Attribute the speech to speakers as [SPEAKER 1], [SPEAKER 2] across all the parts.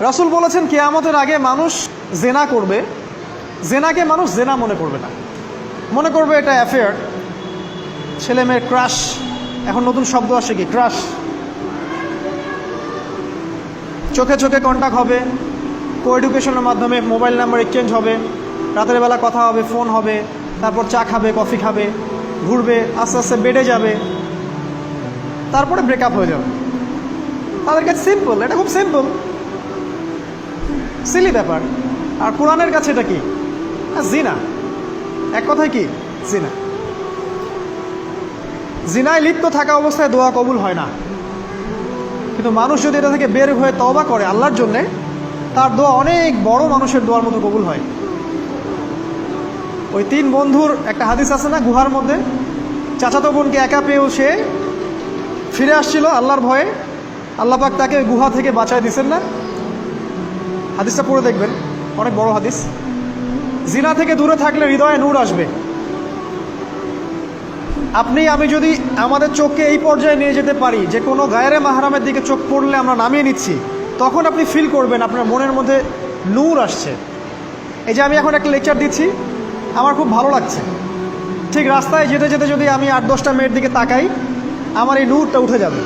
[SPEAKER 1] রাসূল বলেছেন কিয়ামতের আগে মানুষ জেনা করবে, জেনাকে মানুষ জেনা মনে করবে না, মনে করবে এটা অ্যাফেয়ার, ছেলে মেয়ের ক্রাশ, এখন নতুন শব্দ আসে কি ক্রাশ, চোখে চোখে কন্ট্যাক্ট হবে, কো এডুকেশনের মাধ্যমে মোবাইল নাম্বার এক্সচেঞ্জ হবে, রাতের বেলা কথা হবে, ফোন হবে, তারপর চা খাবে, কফি খাবে, ঘুরবে, আস্তে আস্তে বেড়ে যাবে, তারপরে ব্রেকআপ হয়ে যাবে। তাদের কাছে সিম্পল, এটা খুব সিম্পল সিলি ব্যাপার। আর কোরআনের কাছে এটা কি? জিনা, এক কথায় কি জিনা। জিনায় লিপ্ত থাকা অবস্থায় দোয়া কবুল হয় না, কিন্তু মানুষ যদি এটা থেকে বের হয়ে তওবা করে আল্লাহর জন্যে, তার দোয়া অনেক বড় মানুষের দোয়ার মতো কবুল হয়। ওই 3 বন্ধুর একটা হাদিস আছে না, গুহার মধ্যে চাচাতো বোনকে একা পেয়েও সে ফিরে আসছিল আল্লাহর ভয়ে, আল্লাহ পাক তাকে গুহা থেকে বাঁচায় দিয়েছেন না? হাদিসটা পড়ে দেখবেন, অনেক বড় হাদিস। জিনা থেকে দূরে থাকলে হৃদয়ে নূর আসবে। আপনি আমি যদি আমাদের চোখকে এই পর্যায়ে নিয়ে যেতে পারি যে কোনো গায়রে মাহরামের দিকে চোখ পড়লে আমরা নামিয়ে নিচ্ছি, তখন আপনি ফিল করবেন আপনার মনের মধ্যে নূর আসছে। এই যে আমি এখন একটা লেকচার দিচ্ছি, আমার খুব ভালো লাগছে। ঠিক রাস্তায় যেতে যেতে যদি আমি 8-10টা মেয়ের দিকে তাকাই, আমার এই নূরটা উঠে যাবে।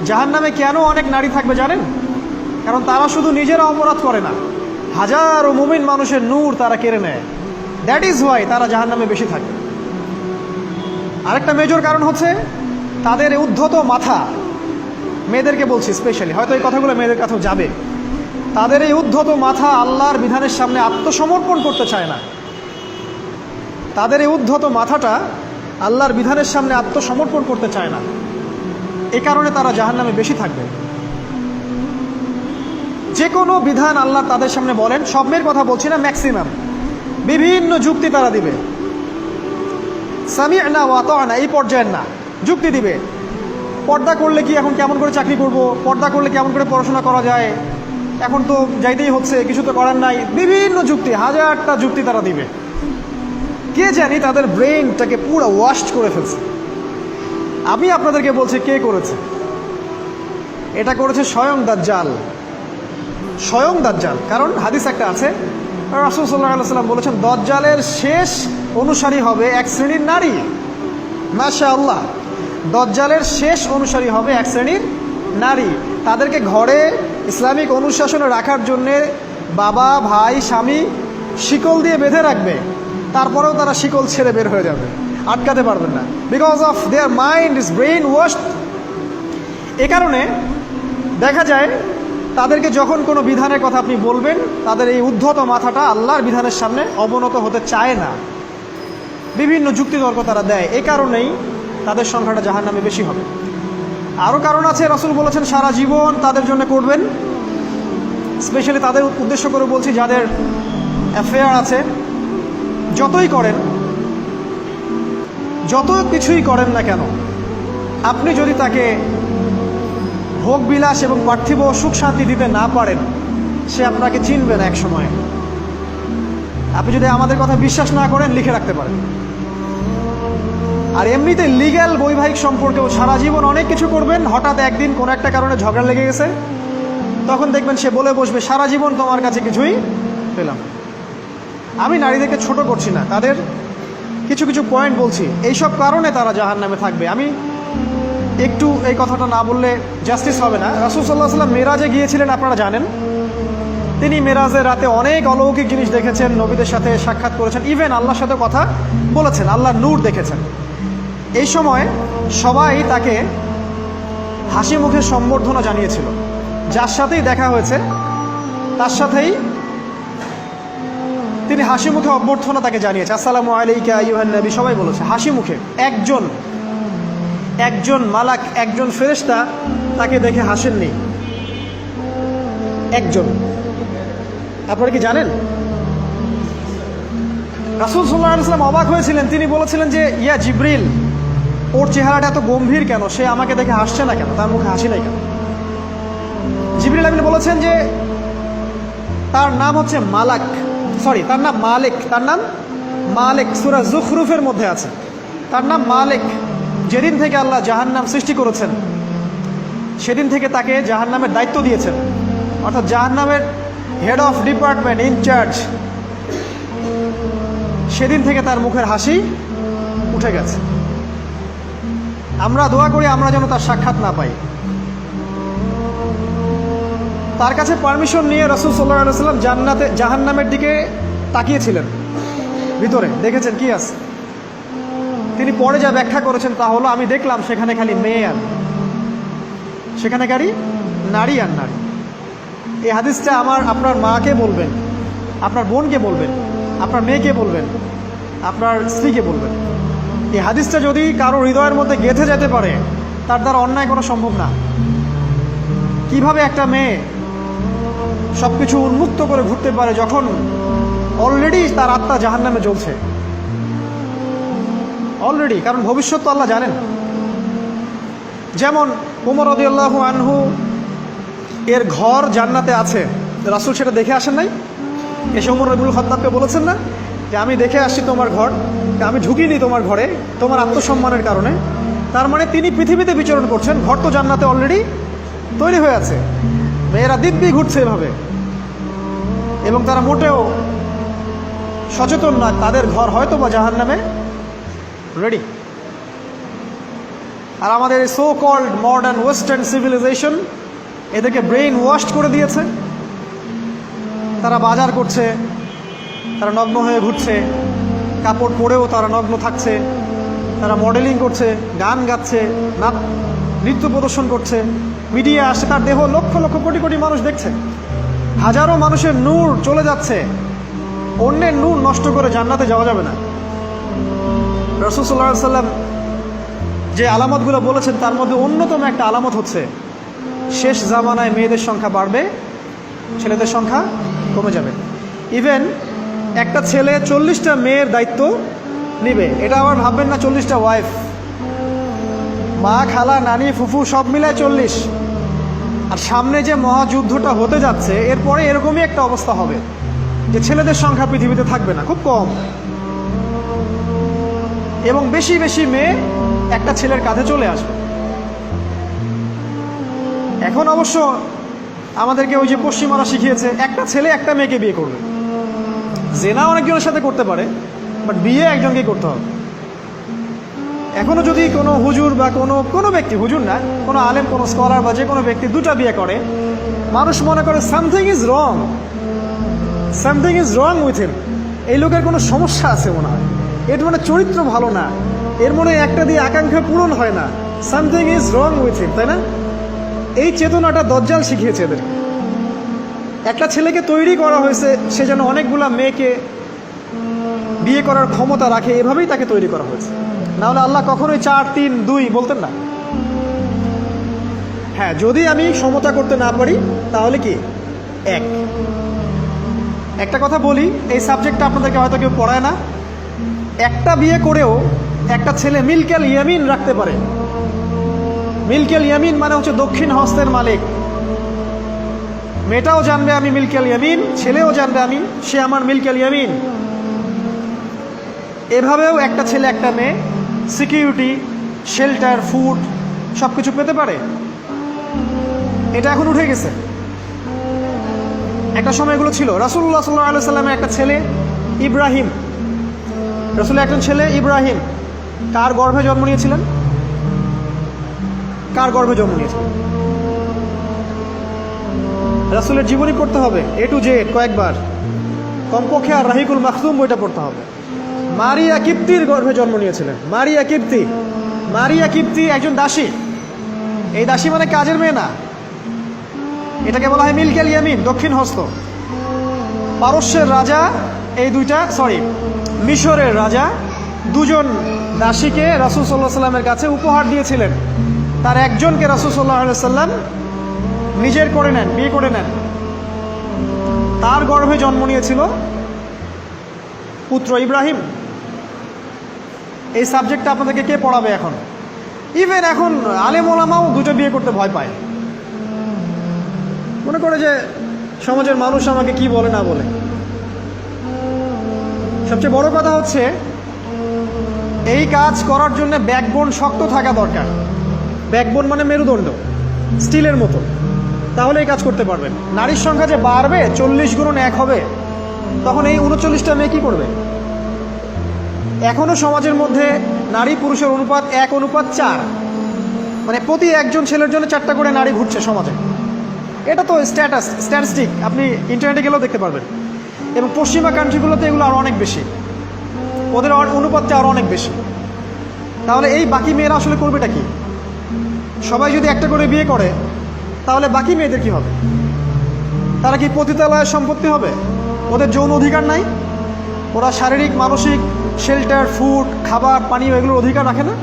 [SPEAKER 1] জাহান্নামে কেন অনেক নারী থাকবে জানেন? কারণ তারা শুধু নিজেরা অপরাধ করে না, হাজারো মুমিন মানুষের নূর তারা কেড়ে নেয়। দ্যাট ইজ ওয়াই তারা জাহান্নামে বেশি থাকে। আরেকটা মেজর কারণ হচ্ছে তাদের উদ্ধত মাথা। মেয়েদেরকে বলছি স্পেশালি, হয়তো এই কথাগুলো মেয়েদের কাছেও যাবে। তাদের এই উদ্ধত মাথা আল্লাহর বিধানের সামনে আত্মসমর্পণ করতে চায় না। তাদের এই উদ্ধত মাথাটা আল্লাহর বিধানের সামনে আত্মসমর্পণ করতে চায় না, এই কারণে তারা জাহান্নামে বেশি থাকবে। যে কোনো বিধান আল্লাহ তাদের সামনে বলেন, সব মেয়ের কথা বলছি না, ম্যাক্সিমাম বিভিন্ন যুক্তি তারা দিবে। সামি'না ওয়া আতা'না এই পর্যায়ের না, যুক্তি দিবে। পর্দা করলে কি এখন কেমন করে চাকরি করব, পর্দা করলে কেমন করে পড়াশোনা করা যায়, এখন তো যাইতেই হচ্ছে, কিছু তো করার নাই, বিভিন্ন যুক্তি, হাজারটা যুক্তি তারা দিবে। কে জানি তাদের ব্রেইনটাকে পুরো ওয়াশড করে ফেলছে। আমি আপনাদেরকে বলছি কে করেছে? এটা করেছে স্বয়ং দাজ্জাল, স্বয়ং দাজ্জাল। কারণ হাদিস একটা আছে, রাসূল সাল্লাল্লাহু আলাইহি ওয়াসাল্লাম বলেছেন দাজ্জালের শেষ অনুসারী হবে এক শ্রেণীর নারী। মাশাআল্লাহ, দাজ্জালের শেষ অনুসারী হবে এক শ্রেণীর নারী। তাদেরকে ঘরে ইসলামিক অনুশাসনে রাখার জন্যে বাবা, ভাই, স্বামী শিকল দিয়ে বেঁধে রাখবে, তারপরেও তারা শিকল ছেড়ে বের হয়ে যাবে, আটকাতে পারবেন না, because of their mind is brain washed. এ কারণে দেখা যায় তাদেরকে যখন কোনো বিধানের কথা আপনি বলবেন, তাদের এই উদ্ধত মাথাটা আল্লাহর বিধানের সামনে অবনত হতে চায় না, বিভিন্ন যুক্তিতর্ক তারা দেয়। এই কারণেই তাদের সংখ্যাটা জাহান্নামে বেশি হবে। আরও কারণ আছে, রাসূল বলেছেন সারা জীবন তাদের জন্য করবেন। স্পেশালি তাদের উদ্দেশ্য করে বলছি যাদের অ্যাফেয়ার আছে। যতই করেন, যত কিছুই করেন না কেন, আপনি যদি তাকে ভোগ বিলাস এবং পার্থিব সুখ শান্তি দিতে না পারেন, সে আপনাকে চিনবে না এক সময়। আপনি যদি আমাদের কথা বিশ্বাস না করেন, লিখে রাখতে পারেন। আর এমনিতে লিগ্যাল বৈবাহিক সম্পর্কেও সারা জীবন অনেক কিছু করবেন, হঠাৎ একদিন কোনো একটা কারণে ঝগড়া লেগে গেছে, তখন দেখবেন সে বলে বসবে সারা জীবন তোমার কাছে কিছুই পেলাম। আমি নারীদেরকে ছোট করছি না, তাদের কিছু কিছু পয়েন্ট বলছি, এইসব কারণে তারা জাহান্নামে থাকবে। আমি একটু এই কথাটা না বললে জাস্টিস হবে না। রাসূল সাল্লাল্লাহু আলাইহি ওয়াসাল্লাম মেরাজে গিয়েছিলেন, আপনারা জানেন। তিনি মেরাজের রাতে অনেক অলৌকিক জিনিস দেখেছেন, নবীদের সাথে সাক্ষাৎ করেছেন, ইভেন আল্লাহর সাথে কথা বলেছেন, আল্লাহর নূর দেখেছেন। এই সময় সবাই তাকে হাসি মুখে সম্বর্ধনা জানিয়েছিল। যার সাথেই দেখা হয়েছে তার সাথেই তিনি হাসি মুখে অভ্যর্থনা তাকে জানিয়েছে, আসসালামু আলাইকা আইয়ুহান নবী, সবাই বলেছে হাসি মুখে। একজন মালাক, একজন ফেরেশতা তাকে দেখে হাসেননি, একজন। আপনারা কি জানেন? রাসূল সাল্লাল্লাহু আলাইহি ওয়াসাল্লাম অবাক হয়েছিলেন। তিনি বলেছিলেন যে ইয়া জিবরিল, ওর চেহারাটা এত গম্ভীর কেন, সে আমাকে দেখে হাসছে না কেন, তার মুখে হাসি নাই কেন? জিবরিল আমিন বলেছেন যে তার নাম হচ্ছে মালাক, সরি তার নাম মালিক, তার নাম মালিক, সূরা যুখরুফের মধ্যে আছে, তার নাম মালিক। যেদিন থেকে আল্লাহ জাহান্নাম সৃষ্টি করেছেন, সেদিন থেকে তাকে জাহান্নামের দায়িত্ব দিয়েছেন, অর্থাৎ জাহান্নামের হেড অফ ডিপার্টমেন্ট ইনচার্জ, সেদিন থেকে তার মুখের হাসি উঠে গেছে। আমরা দোয়া করি আমরা যেন তার সাক্ষাৎ না পাই। তার কাছে পারমিশন নিয়ে রাসূল সাল্লাল্লাহু আলাইহি ওয়াসাল্লাম জাহান্নামের দিকে তাকিয়েছিলেন, ভিতরে দেখেছেন কি আছে। তিনি পরে যা ব্যাখ্যা করেছেন তা হলো, আমি দেখলাম সেখানে খালি মেয়ে আর সেখানে খালি নারী আর নারী। এই হাদিসটা আপনার মাকে বলবেন, আপনার বোনকে বলবেন, আপনার মেয়েকে বলবেন, আপনার স্ত্রীকে বলবেন। এই হাদিসটা যদি কারো হৃদয়ের মধ্যে গেঁথে যেতে পারে, তার দ্বারা অন্যায় করা সম্ভব না। কিভাবে একটা মেয়ে সব কিছু উন্মুক্ত করে ঘুরতে পারে যখন অলরেডি তার আত্মা জাহান্নামে জ্বলছে অলরেডি, কারণ ভবিষ্যৎ তো আল্লাহ জানেন। যেমন ওমর রাদিয়াল্লাহু আনহু এর ঘর জান্নাতে আছে, রাসূল সেটা দেখে আসেন নাই? এসে ওমর ইবনুল খাত্তাবকে বলেছেন না যে আমি দেখে আসছি তোমার ঘর, আমি ঢুকিনি তোমার ঘরে তোমার আত্মসম্মানের কারণে। তার মানে তিনি পৃথিবীতে বিচরণ করছেন, ঘর তো জান্নাতে অলরেডি তৈরি হয়ে আছে। মেয়েরা দিব্যি ঘুরছে এভাবে, এবং তারা মোটেও সচেতন নয় তাদের ঘর হয়তো বা জাহান্নামে রেডি। আর আমাদের so called modern western civilization এদেরকে ব্রেইন ওয়াশড করে দিয়েছে। তারা বাজার করছে, তারা নগ্ন হয়ে ঘুরছে, কাপড় পরেও তারা নগ্ন থাকছে, তারা মডেলিং করছে, গান গাচ্ছে, নৃত্য প্রদর্শন করছে, মিডিয়া আসছে, তার দেহ লক্ষ লক্ষ কোটি কোটি মানুষ দেখছে। হাজারো মানুষের নূর চলে যাচ্ছে, অন্যের নূর নষ্ট করে জান্নাতে যাওয়া যাবে না। রাসূল সাল্লাল্লাহু আলাইহি ওয়াসাল্লাম যে আলামতগুলো বলেছেন তার মধ্যে অন্যতম একটা আলামত হচ্ছে শেষ জামানায় মেয়েদের সংখ্যা বাড়বে, ছেলেদের সংখ্যা কমে যাবে। ইভেন একটা ছেলে 40টা মেয়ের দায়িত্ব নিবে। এটা আবার ভাববেন না 40টা ওয়াইফ, মা, খালা, নানি, ফুফু সব মিলায় 40। আর সামনে যে মহাযুদ্ধটা হতে যাচ্ছে এরপরে এরকমই একটা অবস্থা হবে যে ছেলেদের সংখ্যা পৃথিবীতে থাকবে না, খুব কম, এবং বেশি বেশি মেয়ে একটা ছেলের কাঁধে চলে আসবে। এখন অবশ্য আমাদেরকে ওই যে পশ্চিমারা শিখিয়েছে একটা ছেলে একটা মেয়েকে বিয়ে করবে। জেনা অনেকজনের সাথে করতে পারে, বাট বিয়ে একজনকেই করতে হবে। এখনো যদি কোনো হুজুর বা কোনো ব্যক্তি, হুজুর না, কোনো আলেম, কোনো স্কলার বা যে কোনো ব্যক্তি দুটা বিয়ে করে, মানুষ মনে করে something is wrong, something is wrong with him. এই লোকের কোনো সমস্যা আছে মনে হয়, এর মানে চরিত্র ভালো না, এর মনে একটা দিয়ে আকাঙ্ক্ষা পূরণ হয় না, something is wrong with him, তাই না? এই চেতনাটা দজ্জাল শিখিয়েছে এদের। একটা ছেলেকে তৈরি করা হয়েছে সে যেন অনেকগুলা মেয়েকে বিয়ে করার ক্ষমতা রাখে, এভাবেই তাকে তৈরি করা হয়েছে। নাহলে আল্লাহ কখনোই 4, 3, 2 বলতেন না। হ্যাঁ, যদি আমি সমতা করতে না পারি তাহলে কি একটা কথা বলি, এই সাবজেক্টটা আপনাদেরকে হয়তো কেউ পড়ায় না। একটা বিয়ে করেও একটা ছেলে মিল্কেল ইয়ামিন রাখতে পারে। মিল্কেল ইয়ামিন মানে হচ্ছে দক্ষিণ হস্তের মালিক। মেয়েটাও জানবে আমি মিল্কেল ইয়ামিন, ছেলেও জানবে সে আমার মিল্কেল ইয়ামিন। এভাবেও একটা ছেলে একটা মেয়ে সিকিউরিটি, শেল্টার, ফুড সব কিছু পেতে পারে। এটা এখন উঠে গেছে, একটা সময় এগুলো ছিল। রাসূলুল্লাহ সাল্লাল্লাহু আলাইহি ওয়াসাল্লামের একটা ছেলে ইব্রাহিম, রাসূলের একজন ছেলে ইব্রাহিম কার গর্ভে জন্ম নিয়েছিলেন? কার গর্ভে জন্ম নিয়েছিলেন? রাসূলের জীবনী পড়তে হবে A to Z কয়েকবার, কমপক্ষে। আর রাহিকুল মাখতুম বইটা পড়তে হবে। মারিয়া কিপ্তির গর্ভে জন্ম নিয়েছিলেন। মারিয়া কিপ্তি একজন দাসী। এই দাসী মানে কাজের মেয়ে না, এটাকে বলা হয় মিল্কেল ইয়ামিন, দক্ষিণ হস্ত। পারস্যের রাজা মিশরের রাজা দুজন দাসীকে রাসূল সাল্লাল্লাহু আলাইহি ওয়াসাল্লামের কাছে উপহার দিয়েছিলেন। তার একজনকে রাসূল সাল্লাল্লাহু আলাইহি ওয়াসাল্লাম নিজের করে নেন, বিয়ে করে নেন। তার গর্ভে জন্ম নিয়েছিল পুত্র ইব্রাহিম। এই সাবজেক্টটা আপনাদেরকে কে পড়াবে এখন? ইভেন এখন আলেম ওলামাও দুটো বিয়ে করতে ভয় পায়, মনে করে যে সমাজের মানুষ আমাকে কি বলে না বলে। সবচেয়ে বড় কথা হচ্ছে এই কাজ করার জন্য ব্যাকবোন শক্ত থাকা দরকার। ব্যাকবোন মানে মেরুদণ্ড, স্টিলের মতো। তাহলে এই কাজ করতে পারবেন। নারীর সংখ্যা যে বাড়বে 40 গুণন 1 হবে, তখন এই 39টা মেয়ে কী করবে? এখনও সমাজের মধ্যে নারী পুরুষের অনুপাত 1:4, মানে প্রতি একজন ছেলের জন্য 4টা করে নারী ঘুরছে সমাজে। এটা তো স্ট্যাটিস্টিক, আপনি ইন্টারনেটে গেলেও দেখতে পারবেন। এবং পশ্চিমা কান্ট্রিগুলোতে এগুলো আরও অনেক বেশি, ওদের অনুপাতটা আরও অনেক বেশি। তাহলে এই বাকি মেয়েরা আসলে করবেটা কি? সবাই যদি একটা করে বিয়ে করে, তাহলে বাকি মেয়েদের কি হবে? তারা কি পতিতালয়ের সম্পত্তি হবে? ওদের যৌন অধিকার নাই? ওরা শারীরিক, মানসিক, শেল্টার, ফুড, খাবার, পানীয় এগুলোর অধিকার রাখে না?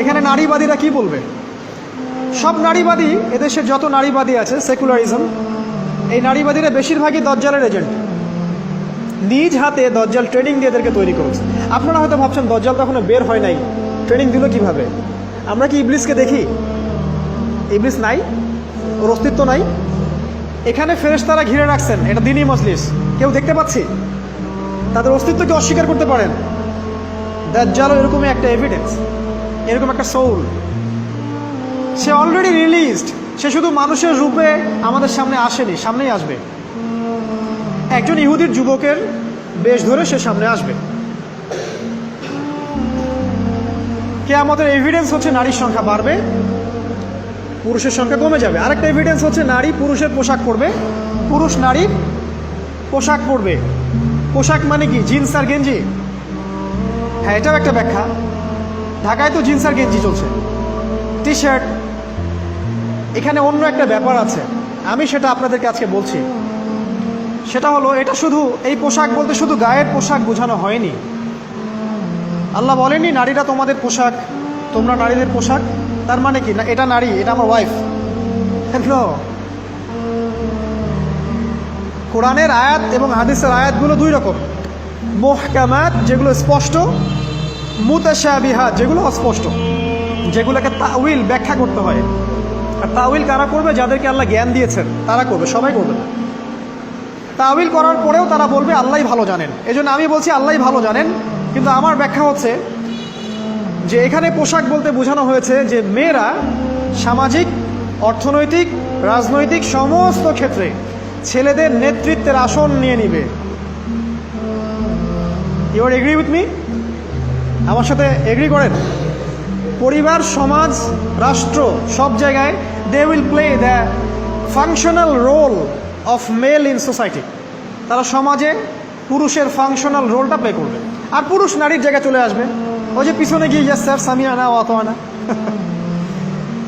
[SPEAKER 1] এখানে নারীবাদীরা কি বলবে? সব নারীবাদী, এদেশের যত নারীবাদী আছে, সেকুলারিজম, এই নারীবাদীরা বেশিরভাগই দজ্জালের এজেন্ট। নিজ হাতে দজ্জাল ট্রেনিং দিয়ে এদেরকে তৈরি করেছে। আপনারা হয়তো ভাবছেন দজ্জাল তো এখনো বের হয় নাই, ট্রেনিং দিল কিভাবে? আমরা কি ইবলিসকে দেখি? ইবলিস নাই, ওর অস্তিত্ব নাই। এখানে ফেরেশতারা ঘিরে রাখছেন, এটা দ্বীনি মজলিস, কেউ দেখতে পাচ্ছি? তাদের অস্তিত্বকে অস্বীকার করতে পারেন? দাজ্জালও এরকমই একটা এভিডেন্স, এরকম একটা সোল। সে অলরেডি রিলিজড, সে শুধু মানুষের রূপে আমাদের সামনে আসেনি, সামনেই আসবে। একজন ইহুদির যুবকের বেশ ধরে সে সামনে আসবে। কিয়ামতের এভিডেন্স হচ্ছে নারীর সংখ্যা বাড়বে, পুরুষের সংখ্যা কমে যাবে। আরেকটা এভিডেন্স হচ্ছে নারী পুরুষের পোশাক পরবে, পুরুষ নারীর পোশাক পরবে। পোশাক মানে কি? জিন্স আর গেঞ্জি? হ্যাঁ, এটাও একটা ব্যাখ্যা। ঢাকায় তো জিন্স আর গেঞ্জি চলছে, টি শার্ট। এখানে অন্য একটা ব্যাপার আছে, আমি সেটা আপনাদেরকে আজকে বলছি। সেটা হলো, এটা শুধু এই পোশাক বলতে শুধু গায়ের পোশাক বোঝানো হয়নি। আল্লাহ বলেনি নারীরা তোমাদের পোশাক, তোমরা নারীদের পোশাক। তার মানে কি? না এটা নারী, এটা আমার ওয়াইফ। কোরআনের আয়াত এবং হাদিসের আয়াতগুলো দুই রকম। মুহকামাত, যেগুলো স্পষ্ট, মুতাশাবিহাত, যেগুলো অস্পষ্ট, যেগুলোকে তাউইল, ব্যাখ্যা করতে হয়। আর তাউইল কারা করবে? যাদেরকে আল্লাহ জ্ঞান দিয়েছেন তারা করবে, সবাই করবে না। তাউইল করার পরেও তারা বলবে আল্লাহই ভালো জানেন। এজন্য আমি বলছি আল্লাহই ভালো জানেন, কিন্তু আমার ব্যাখ্যা হচ্ছে যে এখানে পোশাক বলতে বোঝানো হয়েছে যে মেয়েরা সামাজিক, অর্থনৈতিক, রাজনৈতিক সমস্ত ক্ষেত্রে ছেলেদের নেতৃত্বের আসন নিয়ে নিবে। You are agree with me? আমার সাথে এগ্রি করেন? পরিবার, সমাজ, রাষ্ট্র, সব জায়গায় they will play the functional role of male in society. তারা সমাজে পুরুষের ফাংশনাল রোলটা প্লে করবে, আর পুরুষ নারীর জায়গায় চলে আসবে। ওই যে পিছনে গিয়ে ইয়েস স্যার, সামিয়ানা ও আতোয়ানা,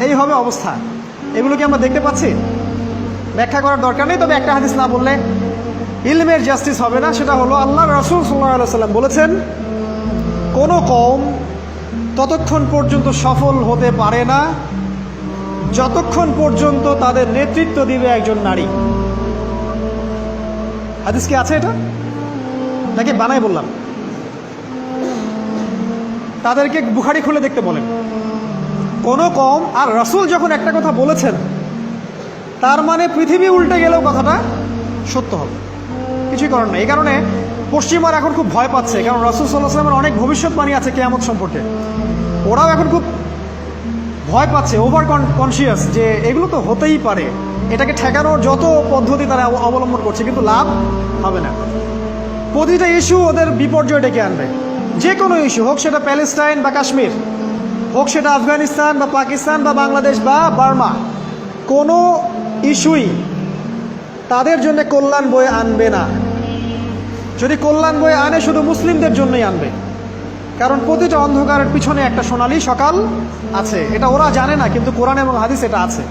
[SPEAKER 1] এই হবে অবস্থা। এগুলো কি আমরা দেখতে পাচ্ছি? ব্যাখ্যা করার দরকার নেই। তবে একটা হাদিস না বললে ইলমের জাস্টিস হবে না। সেটা হলো আল্লাহ রাসূল সাল্লাল্লাহু আলাইহি সাল্লাম বলেছেন, কোনো কওম ততক্ষণ পর্যন্ত সফল হতে পারে না যতক্ষণ পর্যন্ত তাদের নেতৃত্ব দিবে একজন নারী। হাদিস কি আছে এটা, নাকি বানাই বললাম? তাদেরকে বুখারী খুলে দেখতে বলেন। কোনো কওম, আর রাসূল যখন একটা কথা বলেছেন তার মানে পৃথিবী উল্টে গেলেও কথাটা সত্য হবে, কিছুই করার নেই। এই কারণে পশ্চিমার এখন খুব ভয় পাচ্ছে, কারণ রাসূল সাল্লাল্লাহু আলাইহি ওয়াসাল্লামের অনেক ভবিষ্যৎবাণী আছে কিয়ামত সম্পর্কে। ওরাও এখন খুব ভয় পাচ্ছে, ওভার কনসিয়াস, যে এগুলো তো হতেই পারে। এটাকে ঠেকানোর যত পদ্ধতি তারা অবলম্বন করছে, কিন্তু লাভ হবে না। প্রতিটা ইস্যু ওদের বিপর্যয় ডেকে আনবে। যে কোনো ইস্যু হোক, সেটা প্যালেস্টাইন বা কাশ্মীর হোক, সেটা আফগানিস্তান বা পাকিস্তান বা বাংলাদেশ বা বার্মা, কোনো ইস্যুই তাদের জন্য কল্যাণ বয়ে আনবে না। যদি কল্যাণ বয়ে আনে, শুধু মুসলিমদের জন্যই আনবে। কারণ প্রতিটা অন্ধকারের পিছনে একটা সোনালী সকাল আছে। এটা ওরা জানে না, কিন্তু কোরআন এবং হাদিস এটা আছে।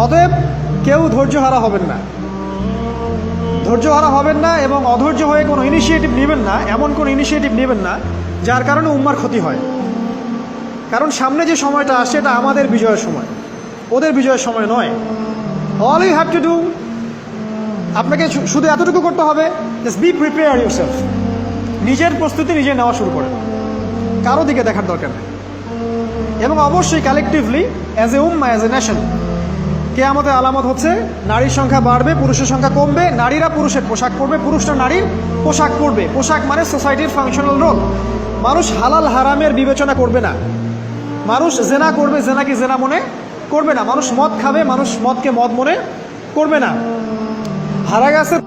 [SPEAKER 1] অতএব কেউ ধৈর্যহারা হবেন না, ধৈর্যহারা হবেন না, এবং অধৈর্য হয়ে কোনো ইনিশিয়েটিভ নেবেন না। এমন কোনো ইনিশিয়েটিভ নেবেন না যার কারণে উম্মার ক্ষতি হয়। কারণ সামনে যে সময়টা আসে, এটা আমাদের বিজয়ের সময়, ওদের বিজয়ের সময় নয়। All you have to do, আপনাকে শুধু এতটুকু করতে হবে, জাস্ট বি প্রিপেয়ার ইউরসেলফ। নিজের প্রস্তুতি নিজে নেওয়া শুরু করেন, কারো দিকে দেখার দরকার নেই। এবং অবশ্যই collectively, as a Umma, as a nation, কিয়ামতের আলামত হচ্ছে নারীর সংখ্যা বাড়বে, পুরুষের সংখ্যা কমবে। নারীরা পুরুষের পোশাক পরবে, পুরুষরা নারীর পোশাক পরবে। পোশাক মানে সোসাইটির ফাংশনাল রোল। মানুষ হালাল হারামের বিবেচনা করবে না। মানুষ জেনা করবে, জেনাকে জেনা মনে করবে না। মানুষ মদ খাবে, মানুষ মদকে মদ মনে করবে না। হারা গাছের